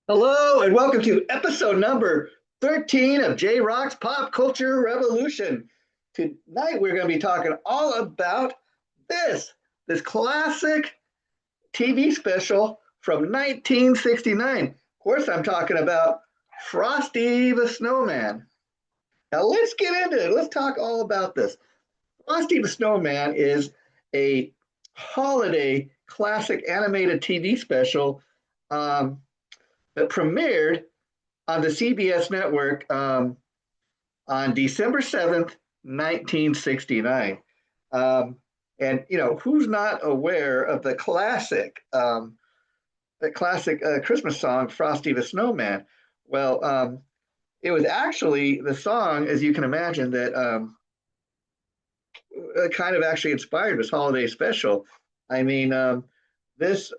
Hello and welcome to episode number 13 of Jrock's Pop Culture Revolution. Tonight we're going to be talking all about this, this classic TV special from 1969. Of course, I'm talking about Frosty the Snowman. Now let's get into it. Let's talk all about this. Frosty the Snowman is a holiday classic animated TV special um, that premiered on the CBS Network on December 7th, 1969. And who's not aware of the classic Christmas song "Frosty the Snowman"? Well, it was actually the song, as you can imagine, that kind of actually inspired this holiday special. I mean, this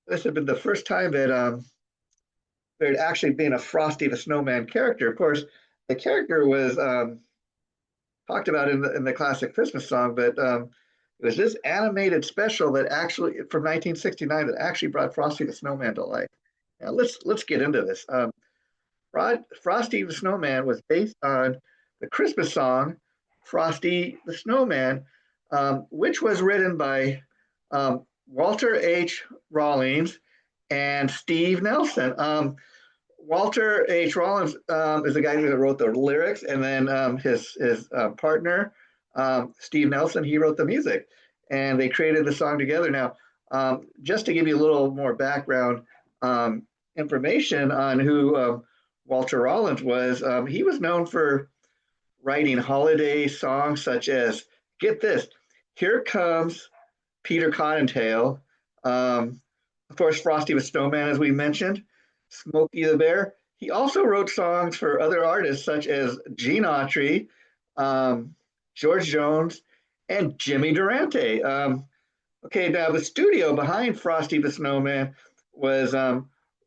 this had been the first time that there had actually been a Frosty the Snowman character. Of course, the character was talked about in the classic Christmas song, but it was this animated special that actually from 1969 that actually brought Frosty the Snowman to life. Now let's get into this. Frosty the Snowman was based on the Christmas song Frosty the Snowman, which was written by Walter H. Rawlings and Steve Nelson. Walter H. Rawlings is the guy who wrote the lyrics, and then his partner, Steve Nelson, he wrote the music, and they created the song together. Now, just to give you a little more background information on who Walter Rawlings was, he was known for writing holiday songs such as, get this, Here Comes Peter Cottontail, of course, Frosty the Snowman, as we mentioned, Smokey the Bear. He also wrote songs for other artists such as Gene Autry, um, George Jones, and Jimmy Durante. Okay, now the studio behind Frosty the Snowman was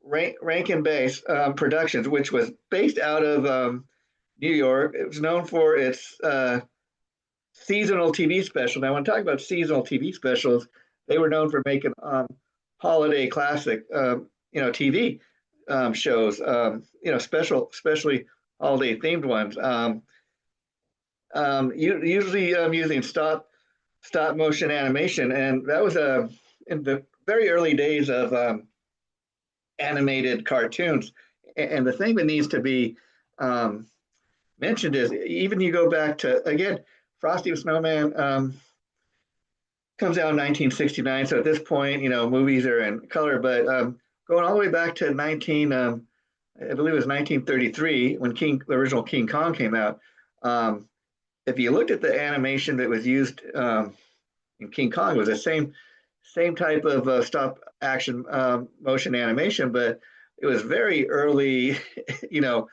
Rankin Bass Productions, which was based out of New York. It was known for its seasonal TV special. Now, when talking about seasonal TV specials, they were known for making holiday classic, TV shows, especially holiday themed ones. Usually using stop motion animation, and that was in the very early days of animated cartoons. And the thing that needs to be um, mentioned is even you go back to again Frosty the Snowman comes out in 1969. So at this point, movies are in color, but going all the way back to I believe it was 1933 when the original King Kong came out. If you looked at the animation that was used in King Kong, it was the same type of stop action motion animation, but it was very early, in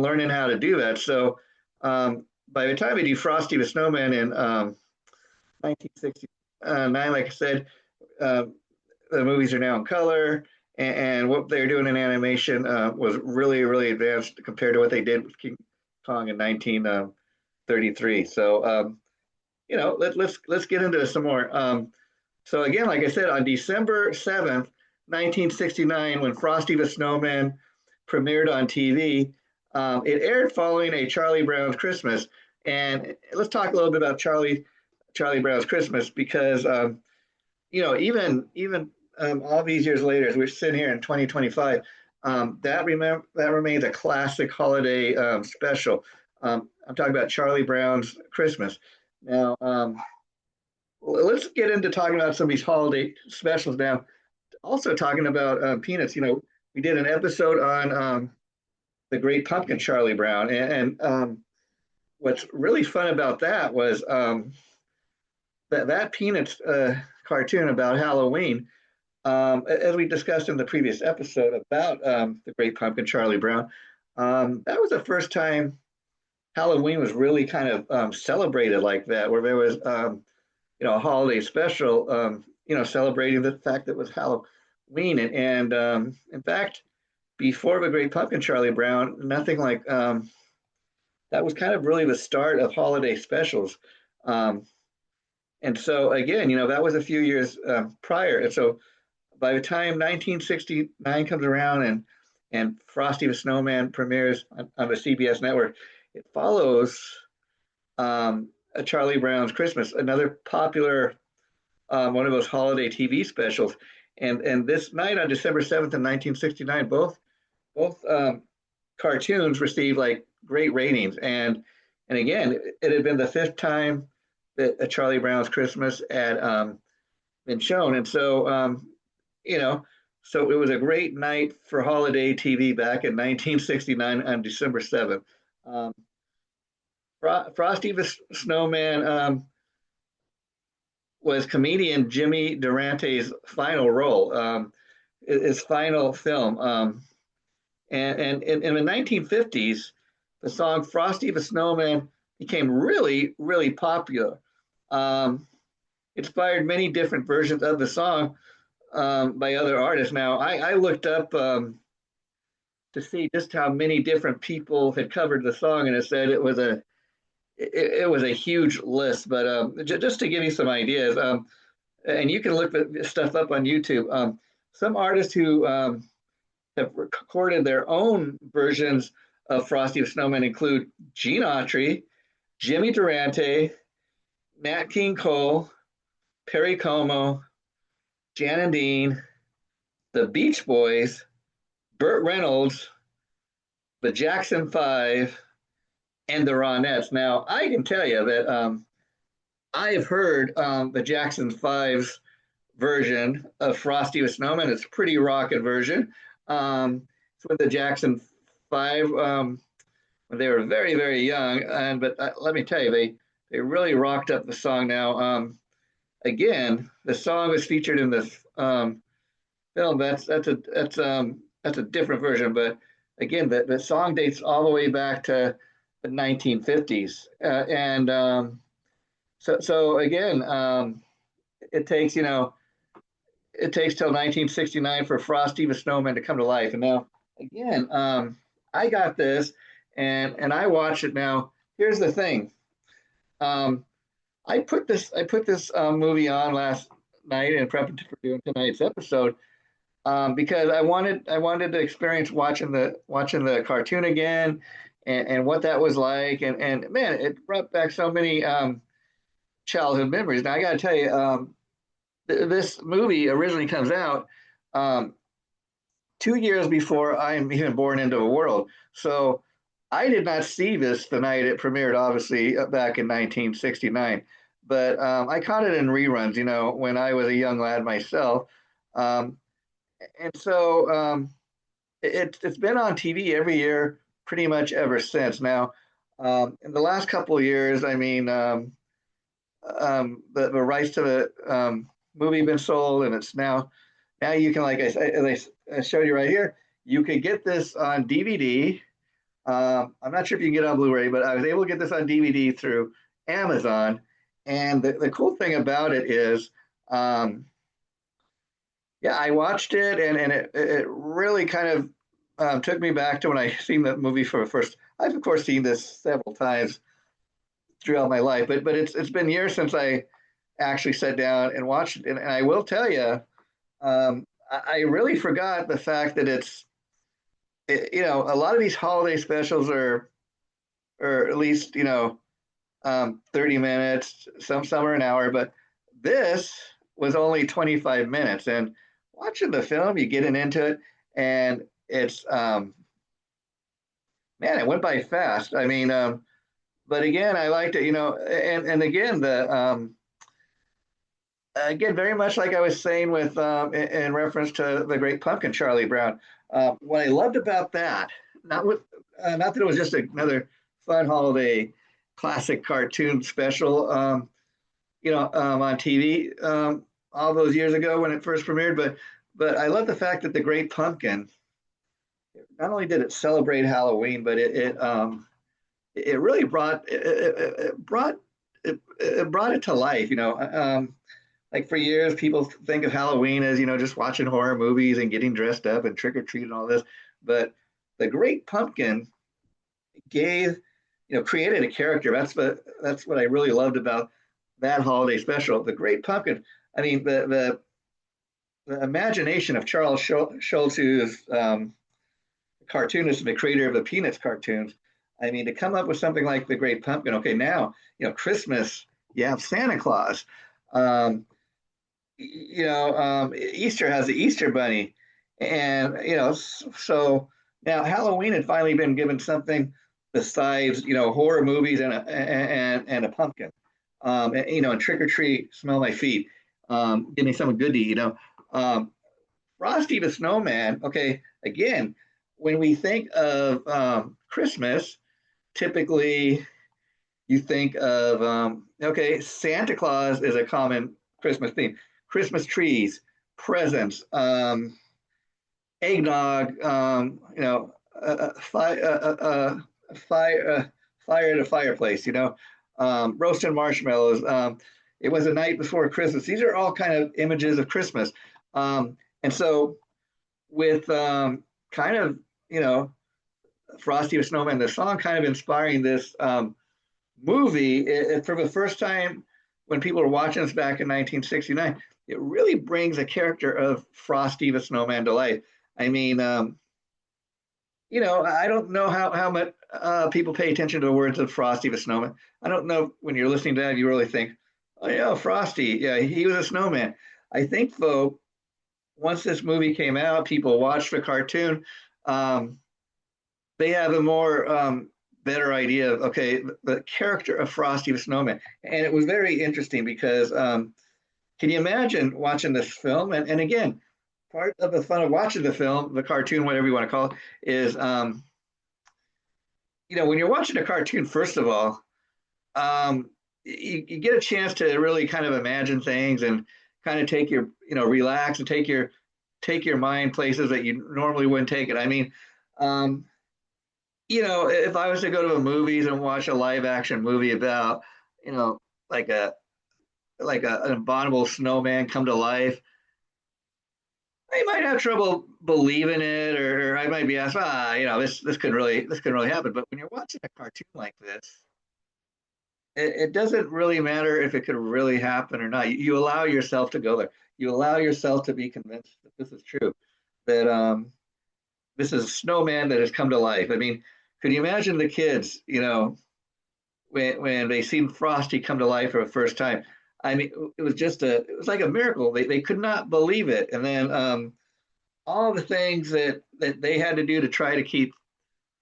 learning how to do that. So by the time we do Frosty the Snowman in 1969, like I said, uh, the movies are now in color, and what they're doing in animation was really, really advanced compared to what they did with King Kong in 1933. So, let's get into this some more. So again, like I said, on December 7th, 1969, when Frosty the Snowman premiered on TV, it aired following a Charlie Brown's Christmas. And let's talk a little bit about Charlie Brown's Christmas because even all these years later, as we're sitting here in 2025, that remains a classic holiday special. I'm talking about Charlie Brown's Christmas. Now, let's get into talking about some of these holiday specials now. Also talking about Peanuts. We did an episode on the Great Pumpkin, Charlie Brown, and what's really fun about that was that Peanuts cartoon about Halloween, as we discussed in the previous episode about the Great Pumpkin, Charlie Brown. That was the first time Halloween was really kind of celebrated like that, where there was a holiday special, celebrating the fact that it was Halloween, and in fact, before the Great Pumpkin, Charlie Brown, nothing like that was kind of really the start of holiday specials. Um, and so again, that was a few years prior. And so by the time 1969 comes around and Frosty the Snowman premieres on the CBS network, it follows a Charlie Brown's Christmas, another popular one of those holiday TV specials. And this night on December 7th in 1969, both cartoons received like great ratings. And again, it had been the fifth time that a Charlie Brown's Christmas had been shown, and so you know, so it was a great night for holiday TV back in 1969 on December 7th. Um, Frosty the Snowman was comedian Jimmy Durante's final role, his final film. And in the 1950s, the song Frosty the Snowman became really, really popular. Um, Inspired many different versions of the song by other artists. Now, I looked up to see just how many different people had covered the song, and it said it was a huge list. But just to give you some ideas, and you can look this stuff up on YouTube. Some artists who have recorded their own versions of Frosty the Snowman include Gene Autry, Jimmy Durante, Nat King Cole, Perry Como, Jan and Dean, the Beach Boys, Burt Reynolds, the Jackson Five, and the Ronettes. Now, I can tell you that I've heard the Jackson Five's version of Frosty the Snowman. It's a pretty rocking version. It's with the Jackson Five when they were very, very young. And but let me tell you, they really rocked up the song. Now, again, the song was featured in this film. That's a different version, but again, the song dates all the way back to the 1950s, and so again, it takes it takes till 1969 for Frosty the Snowman to come to life. And now again, I got this, and I watched it. Now here's the thing. Um, I put this movie on last night in preparation for doing tonight's episode, because I wanted to experience watching the cartoon again, and what that was like, and man, it brought back so many childhood memories. Now I got to tell you, this movie originally comes out um, 2 years before I'm even born into the world, so I did not see this the night it premiered, obviously back in 1969, but I caught it in reruns, when I was a young lad myself. Um, and so it's been on TV every year pretty much ever since. Now, in the last couple of years, I mean, the rights to the movie have been sold, and it's now you can, like I showed you right here, you can get this on DVD. I'm not sure if you can get it on Blu-ray, but I was able to get this on DVD through Amazon. And the cool thing about it is, yeah, I watched it, and it really kind of took me back to when I seen the movie for the first. I've of course seen this several times throughout my life, but it's been years since I actually sat down and watched it. And I will tell you, I really forgot the fact that a lot of these holiday specials or at least 30 minutes, some are an hour, but this was only 25 minutes. And watching the film, you getting into it, and it's man, it went by fast. I mean, but again, I liked it, and again again, very much like I was saying with in reference to the Great Pumpkin, Charlie Brown. What I loved about that, not that it was just another fun holiday classic cartoon special, on TV all those years ago when it first premiered, but I love the fact that the Great Pumpkin, not only did it celebrate Halloween, but it really brought it to life. Like for years, people think of Halloween as just watching horror movies and getting dressed up and trick or treat and all this, but the Great Pumpkin gave created a character. That's what I really loved about that holiday special. The Great Pumpkin. I mean, the imagination of Charles Schulz, who is cartoonist and the creator of the Peanuts cartoons. I mean, to come up with something like the Great Pumpkin. Okay, now Christmas, you have Santa Claus. Um, Easter has the Easter Bunny, and so now Halloween had finally been given something besides horror movies and a pumpkin. And Trick or Treat, Smell My Feet, give me something good to eat. Frosty the Snowman. Okay, again, when we think of Christmas, typically you think of okay, Santa Claus is a common Christmas theme. Christmas trees, presents, eggnog, fire at a fireplace, roasting marshmallows. It was the night before Christmas. These are all kind of images of Christmas. And so with kind of, Frosty the Snowman, the song kind of inspiring this movie, for the first time when people were watching this back in 1969, it really brings a character of Frosty the Snowman to life. I mean, I don't know how much people pay attention to the words of Frosty the Snowman. I don't know when you're listening to that, you really think, oh, yeah, Frosty, yeah, he was a snowman. I think, though, once this movie came out, people watched the cartoon. They have a more better idea of, okay, the character of Frosty the Snowman. And it was very interesting because can you imagine watching this film? And again, part of the fun of watching the film, the cartoon, whatever you want to call it, is, when you're watching a cartoon, first of all, you get a chance to really kind of imagine things and kind of take your, relax and take your mind places that you normally wouldn't take it. I mean, if I was to go to the movies and watch a live action movie about, like an abominable snowman come to life, I might have trouble believing it, or I might be asked, this couldn't really happen. But when you're watching a cartoon like this, it doesn't really matter if it could really happen or not. You allow yourself to go there. You allow yourself to be convinced that this is true, that this is a snowman that has come to life. I mean, could you imagine the kids, when they seen Frosty come to life for the first time? I mean, it was like a miracle. They could not believe it. And then all the things that they had to do to try to keep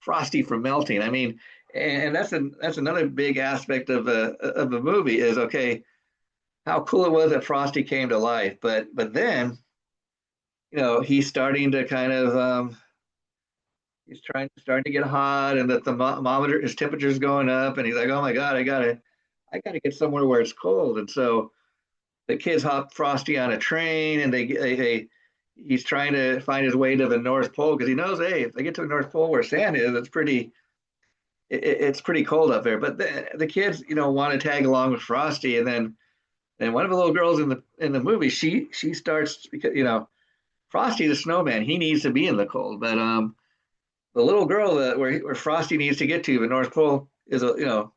Frosty from melting. I mean, and that's another big aspect of the movie is, okay, how cool it was that Frosty came to life. But then, he's starting to kind of he's starting to get hot, and that the thermometer, his temperature is going up, and he's like, oh my god, I gotta get somewhere where it's cold. And so the kids hop Frosty on a train, and he's trying to find his way to the North Pole because he knows, hey, if they get to the North Pole where sand is, it's pretty cold up there. But the kids, want to tag along with Frosty, and then one of the little girls in the movie, she starts, because Frosty the Snowman, he needs to be in the cold, but the little girl where Frosty needs to get to the North Pole is the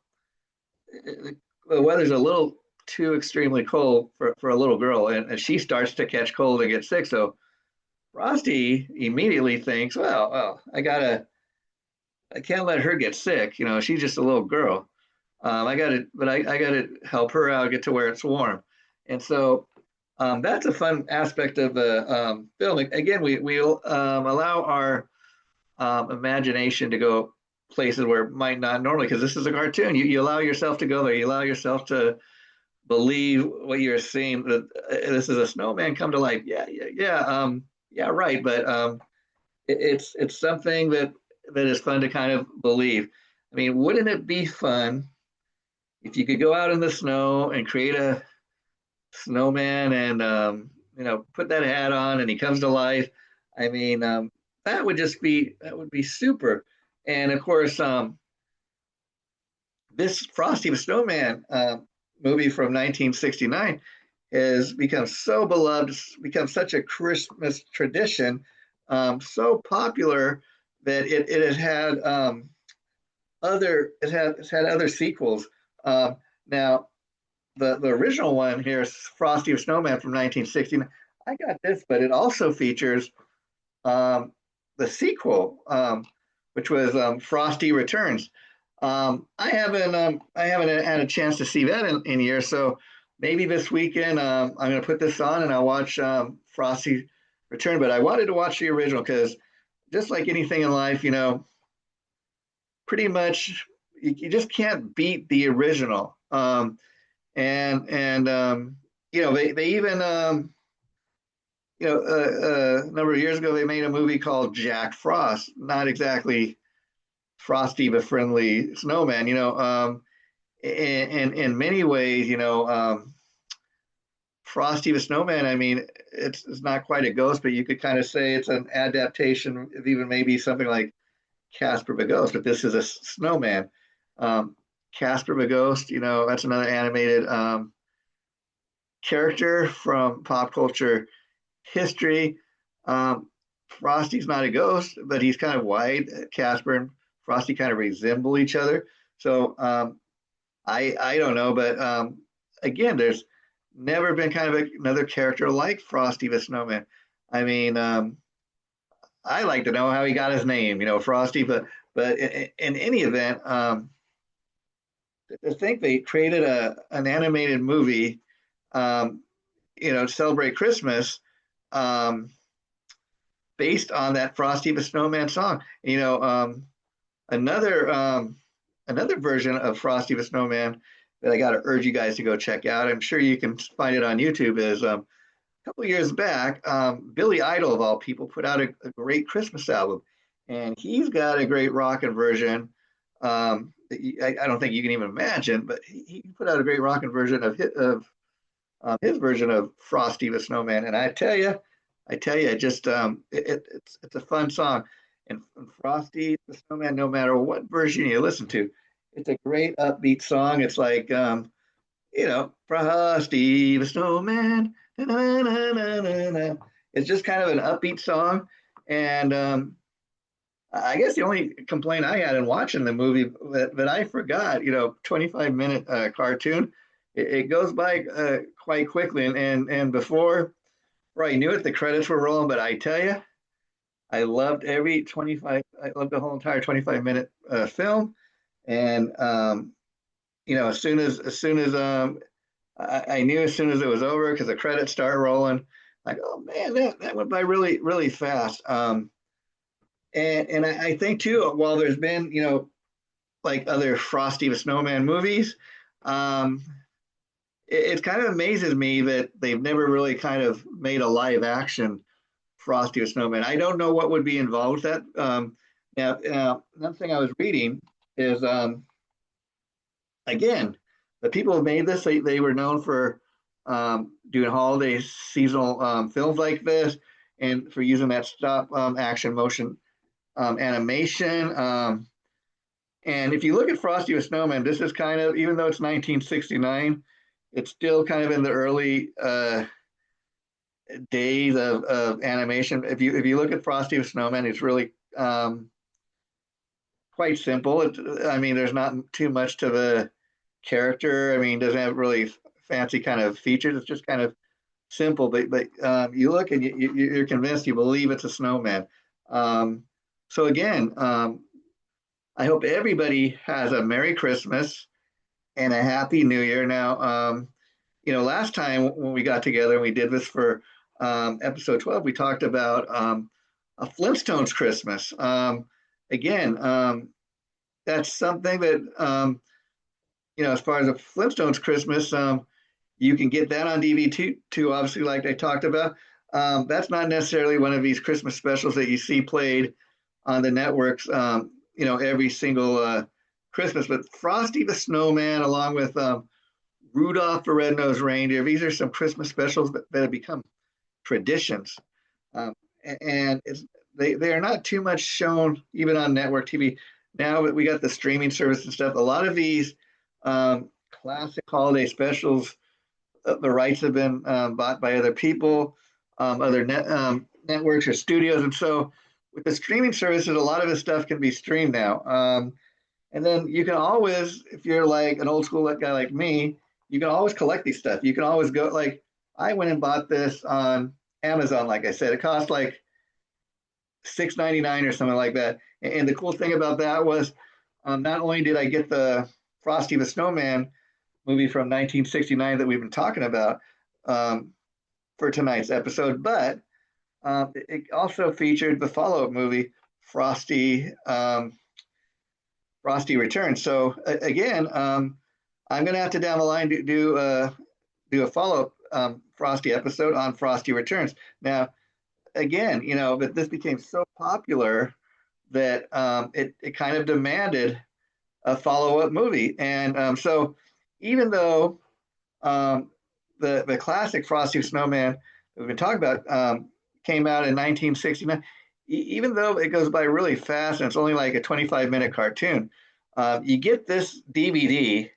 weather's a little too extremely cold for a little girl, and she starts to catch cold and get sick. So Frosty immediately thinks, well, I can't let her get sick. She's just a little girl. I gotta help her out, get to where it's warm. And so that's a fun aspect of the film. Again, we'll allow our imagination to go places where it might not normally, because this is a cartoon. You allow yourself to go there. You allow yourself to believe what you're seeing. That this is a snowman come to life. Yeah, right. But it's something that is fun to kind of believe. I mean, wouldn't it be fun if you could go out in the snow and create a snowman and put that hat on and he comes to life? I mean, that would be super. And of course, this Frosty the Snowman movie from 1969 has become so beloved, become such a Christmas tradition, so popular that it has had it's had other sequels. Now, the original one here is Frosty the Snowman from 1969. I got this, but it also features um, the sequel, which was Frosty Returns. I haven't had a chance to see that in years, so maybe this weekend I'm going to put this on and I'll watch Frosty Return. But I wanted to watch the original because just like anything in life, pretty much you just can't beat the original. And they even a number of years ago they made a movie called Jack Frost, not exactly Frosty the Friendly Snowman. In many ways, Frosty the Snowman. I mean, it's not quite a ghost, but you could kind of say it's an adaptation of even maybe something like Casper the Ghost, but this is a snowman. Um, Casper the Ghost, that's another animated character from pop culture history. Um, Frosty's not a ghost, but he's kind of white. Casper and Frosty kind of resemble each other. So I don't know, but again, there's never been kind of another character like Frosty the Snowman. I mean, I like to know how he got his name, Frosty. But in any event, to think they created an animated movie, um, to celebrate Christmas, um, based on that Frosty the Snowman song. Another another version of Frosty the Snowman that I got to urge you guys to go check out. I'm sure you can find it on YouTube. Is a couple of years back, Billy Idol of all people put out a great Christmas album, and he's got a great rockin' version. I don't think you can even imagine, but he put out a great rockin' version his version of Frosty the Snowman, and I tell you, just it's a fun song. And Frosty the Snowman, no matter what version you listen to, it's a great upbeat song. It's like Frosty the Snowman. Na, na, na, na, na, na. It's just kind of an upbeat song, and I guess the only complaint I had in watching the movie that I forgot, 25-minute cartoon, it goes by quite quickly, and before I knew it, the credits were rolling. But I tell you, I loved every 25. I loved the whole entire 25-minute film, and as soon as I knew as soon as it was over because the credits started rolling, like, oh man, that went by really really fast. And I think too, while there's been like other Frosty the Snowman movies, um, it kind of amazes me that they've never really kind of made a live action Frosty the Snowman. I don't know what would be involved with that. Now, another thing I was reading is again, the people who made this, they were known for doing holiday seasonal films like this and for using that stop action motion animation. And if you look at Frosty the Snowman, this is kind of, even though it's 1969, it's still kind of in the early days of animation. If you look at Frosty the Snowman, it's really quite simple. I mean, there's not too much to the character. I mean, doesn't have really fancy kind of features. It's just kind of simple. But you look and you're convinced, you believe it's a snowman. So again, I hope everybody has a Merry Christmas and a Happy New Year. Now, last time when we got together and we did this for episode 12, we talked about a Flintstones Christmas. Again, that's something that, as far as a Flintstones Christmas, you can get that on DVD too, obviously, like I talked about. That's not necessarily one of these Christmas specials that you see played on the networks, every single Christmas. But Frosty the Snowman, along with Rudolph the Red-Nosed Reindeer, these are some Christmas specials that have become traditions. And they are not too much shown even on network TV. Now that we got the streaming service and stuff, a lot of these classic holiday specials, the rights have been bought by other people, other networks or studios. And so with the streaming services, a lot of this stuff can be streamed now. And then you can always, if you're like an old school guy like me, you can always collect these stuff. You can always go, like, I went and bought this on Amazon, like I said. It cost like $6.99 or something like that. And the cool thing about that was not only did I get the Frosty the Snowman movie from 1969 that we've been talking about um, for tonight's episode, but it also featured the follow-up movie Frosty Frosty Returns. So again, I'm going to have to down the line do a follow-up Frosty episode on Frosty Returns. Now, again, but this became so popular that it kind of demanded a follow-up movie, and so even though um, the classic Frosty Snowman that we've been talking about came out in 1969, even though it goes by really fast and it's only like a 25-minute cartoon, you get this DVD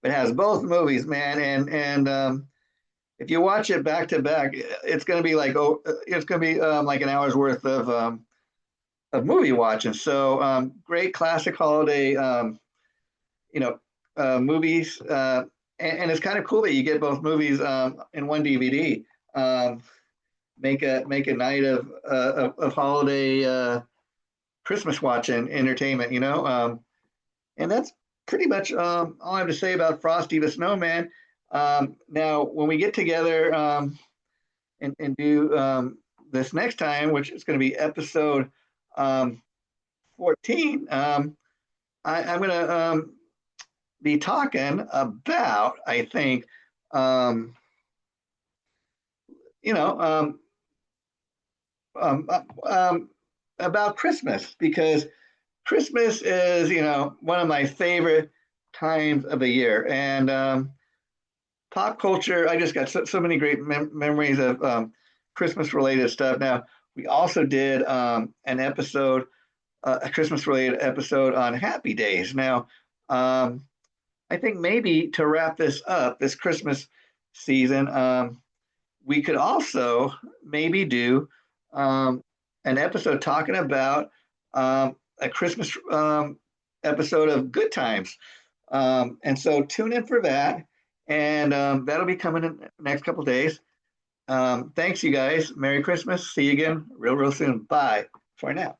that has both movies, man, and if you watch it back to back, it's going to be like an hour's worth of movie watching. So great classic holiday you know movies, and it's kind of cool that you get both movies in one DVD. Um, make a night of holiday Christmas watching entertainment, and that's pretty much all I have to say about Frosty the Snowman. Now, when we get together and do this next time, which is going to be episode um, 14, I'm going to be talking about, I think, um, you know, um, um, about Christmas because Christmas is, one of my favorite times of the year. And pop culture, I just got so many great memories of Christmas related stuff. Now, we also did a Christmas related episode on Happy Days. Now, I think maybe to wrap this up, this Christmas season, we could also maybe do an episode talking about a Christmas episode of Good Times. And so tune in for that. And that'll be coming in the next couple of days. Thanks, you guys. Merry Christmas. See you again real soon. Bye for now.